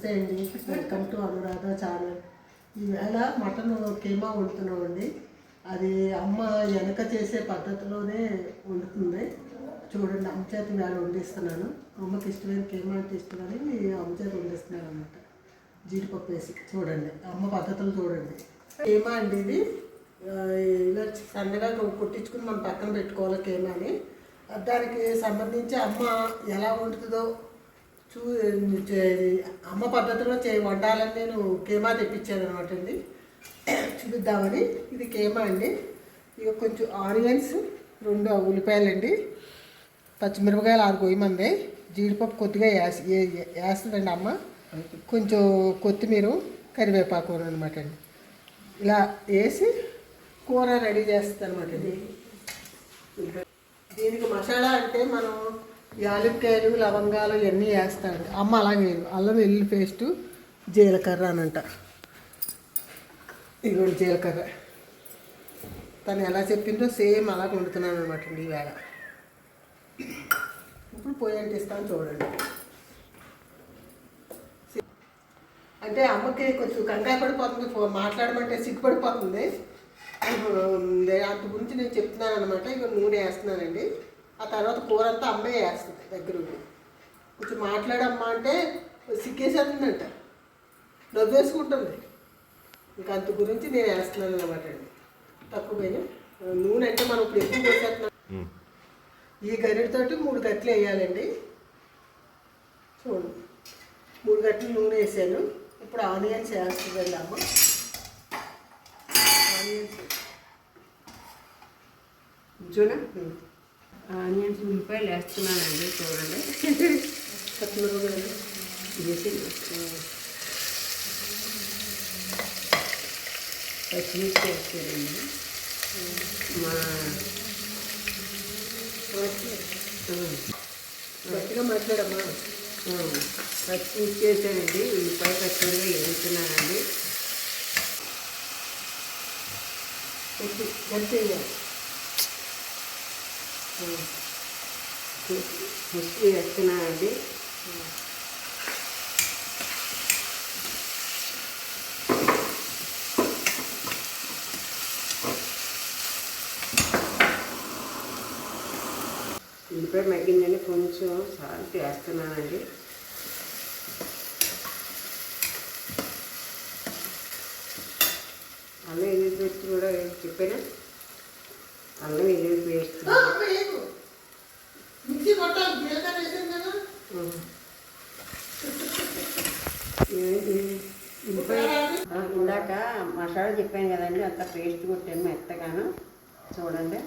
నమస్తే అండి, welcome to Anuradha channel. ఈవేళ మటన్ కీమా వండుతున్నామండి. అది అమ్మ వెనక చేసే పద్ధతిలోనే వండుతుంది. చూడండి, అమ్మ చేత వేళ వండిస్తున్నాను. అమ్మకి ఇష్టమైన కీమా అంటే ఇష్టమని అమ్మ చేత వండిస్తున్నాను అనమాట. జీడిపప్పు వేసి చూడండి, అమ్మ పద్ధతులు చూడండి. కీమా అండి ఇది. ఇలా సన్నగా కొట్టించుకుని మనం పక్కన పెట్టుకోవాలి కీమాని. దానికి సంబంధించి అమ్మ ఎలా వండుతుందో అమ్మ పద్ధతిలో వండాలని నేను కీమా తెప్పించాను అనమాట అండి. చూపిద్దామని. ఇది కీమా అండి. ఇక కొంచెం ఆనియన్స్, 2 ఉల్లిపాయలండి, పచ్చిమిరపకాయలు 6 కొయ్యమంది, జీడిపప్పు కొద్దిగా వేస్తుందండి అమ్మ, కొంచెం కొత్తిమీర, కరివేపాకు అనమాట అండి. ఇలా వేసి కూర రెడీ చేస్తుంది అనమాట అండి. దీనికి మసాలా అంటే మనం యాలక్కాయలు, లవంగాలు ఇవన్నీ వేస్తామండి. అమ్మ అలాగే వేరు. అల్లం వెల్లుల్లి పేస్టు, జీలకర్ర అనంట. ఇదిగోండి జీలకర్ర. తను ఎలా చెప్పిందో సేమ్ అలా వండుతున్నాను అనమాట అండి ఈవేళ. ఇప్పుడు పొయ్యి అంటిస్తాను చూడండి. అంటే అమ్మకి కొంచెం కంగారు పడిపోతుంది, మాట్లాడమంటే సిగ్గుపడిపోతుంది. అంత గురించి నేను చెప్తున్నాను అనమాట. ఇక నూనె వేస్తున్నానండి. ఆ తర్వాత కూర అంతా అమ్మే వేస్తుంది దగ్గర. కొంచెం మాట్లాడమ్మా అంటే సిగ్గేసేస్తుందంట, నవ్వేసుకుంటుంది. ఇంకా అంత గురించి నేను వేస్తున్నాను అనమాట అండి. తక్కువగా నూనె అంటే మనం ఇప్పుడు ఎక్కువ పోసేస్తున్నాం. ఈ గరిటతోటి 3 గట్లు వేయాలండి. చూడండి, 3 గట్లు నూనె వేసాను. ఇప్పుడు ఆనియన్స్ వేస్తుందండి అమ్మ. ఆనియన్స్ ఆనియన్స్, ఉల్లిపాయలు వేస్తున్నానండి. చూడండి, పచ్చిమిరపకాయలు వేసి పచ్చిమిర్చి వేస్తారండి. గట్టిగా మాట్లాడమ్మా. పచ్చిమిర్చి వేసానండి. ఉల్లిపాయ పచ్చిమిరపకాయ వేస్తున్నానండి. గట్టిగా పసుపు వేస్తున్నానండి. ఉల్లిపాయ మగ్గిందని కొంచెం సాల్ట్ వేస్తున్నానండి. అల్లం వెల్లుల్లి పేస్ట్ కూడా చెప్పాను. అల్లం వెల్లుల్లి పేస్ట్ ఇందాక మసాలా చెప్పాను కదండి, అంత పేస్ట్ కొట్టాను మెత్తగాను. చూడండి,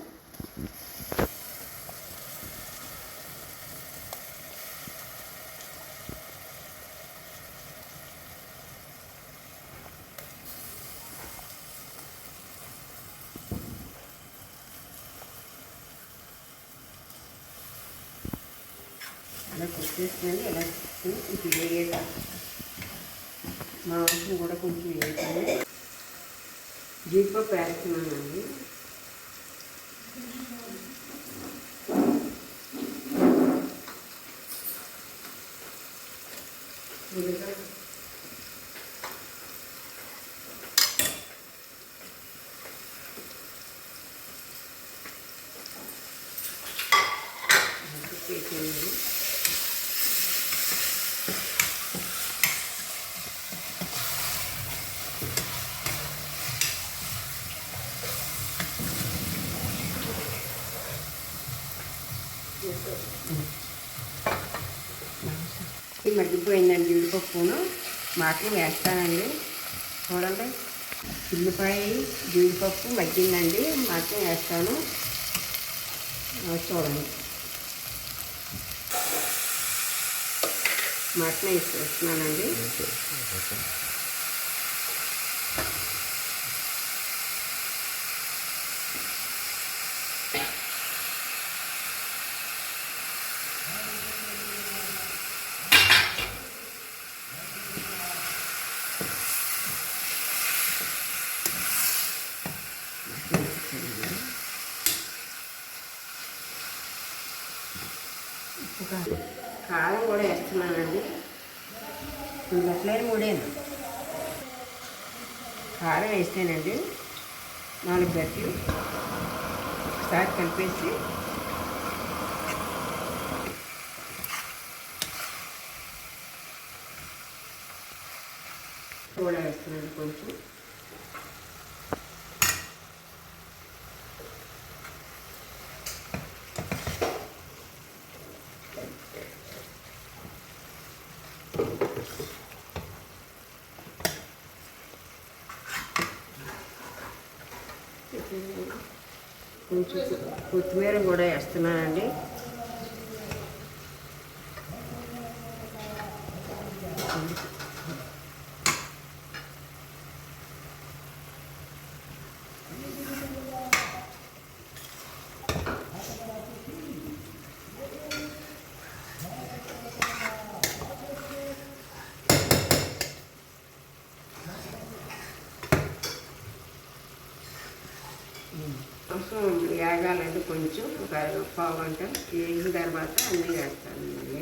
అలా కొట్టేస్తున్నాను. ఇలా ఇది వేయట మాంసం కూడా కొంచెం వేసాను. జీడిపప్పు వేస్తున్నానండి. మగ్గిపోయిందండి. జీడిపప్పును మాటలు వేస్తానండి. చూడండి, ఉల్లిపాయ జీడిపప్పు మగ్గిందండి. మాటలు వేస్తాను. చూడండి, మాటలు వేస్తున్నానండి. కారం కూడా వేస్తున్నానండి. 2 గంటలైన మూడేను. కారం వేస్తేనండి 4 గంటలు ఒకసారి కలిపేసి సోడా వేస్తున్నాను కొంచెం. కొంచెం కొత్తిమీర కూడా వేస్తున్నానండి. కొంచెం వేగాలండి, కొంచెం ఒక పావు గంట వేగిన తర్వాత అన్నీ వేస్తాను మళ్ళీ.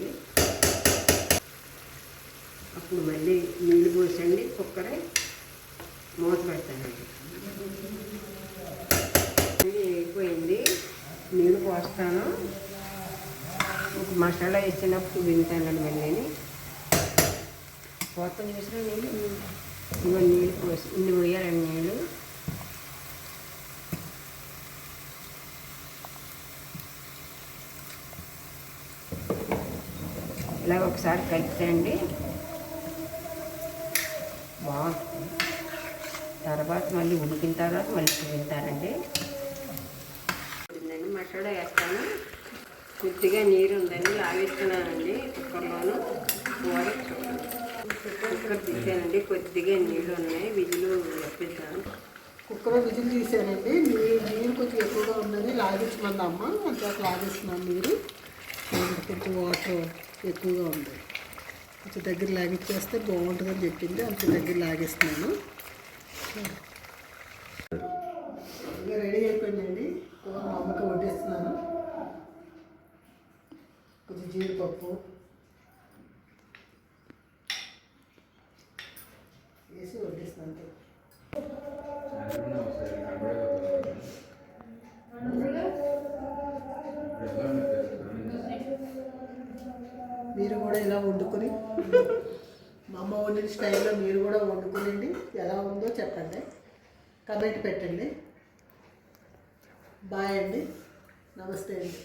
అప్పుడు మళ్ళీ నీళ్ళు పోసండి, కుక్కరే మూత పెడతానండి. వేగిపోయింది, నీళ్ళు పోస్తాను. ఒక మసాలా వేసినప్పుడు వింటానండి మళ్ళీ. పోత చేసిన నీళ్ళు పోసి ఇన్ని పోయాలండి నీళ్ళు. ఇలా ఒకసారి కలిపేయండి, బాగుంటుంది. తర్వాత మళ్ళీ ఉడికిన తర్వాత మళ్ళీ తింటారండి. మసాలా వేస్తాను. కొద్దిగా నీరు ఉందండి, లాగేస్తున్నానండి కుక్కర్లోను. కూర కుక్కర్ తీసానండి, కొద్దిగా నీళ్ళు ఉన్నాయి, విజులు వేపిస్తాను. Cooker whistle తీసానండి. నీరు కొంచెం ఎక్కువగా ఉన్నది, లాగించమంది అమ్మ, అంతే లాగిస్తున్నాను నీరు. కొంచెం వాటర్ ఎక్కువగా ఉంది, కొంచెం దగ్గర లాగిచ్చేస్తే బాగుంటుందని చెప్పింది, అంత దగ్గర లాగేస్తున్నాను. ఇంకా రెడీ అయిపోయిందండి. మా అమ్మకి వడ్డిస్తున్నాను. కొంచెం జీడిపప్పు వేసి వడ్డిస్తున్నాను. మీరు కూడా ఇలా వండుకొని, మా అమ్మ వండిన స్టైల్లో మీరు కూడా వండుకునండి. ఎలా ఉందో చెప్పండి, కమెంట్ పెట్టండి. బాయ్ అండి, నమస్తే అండి.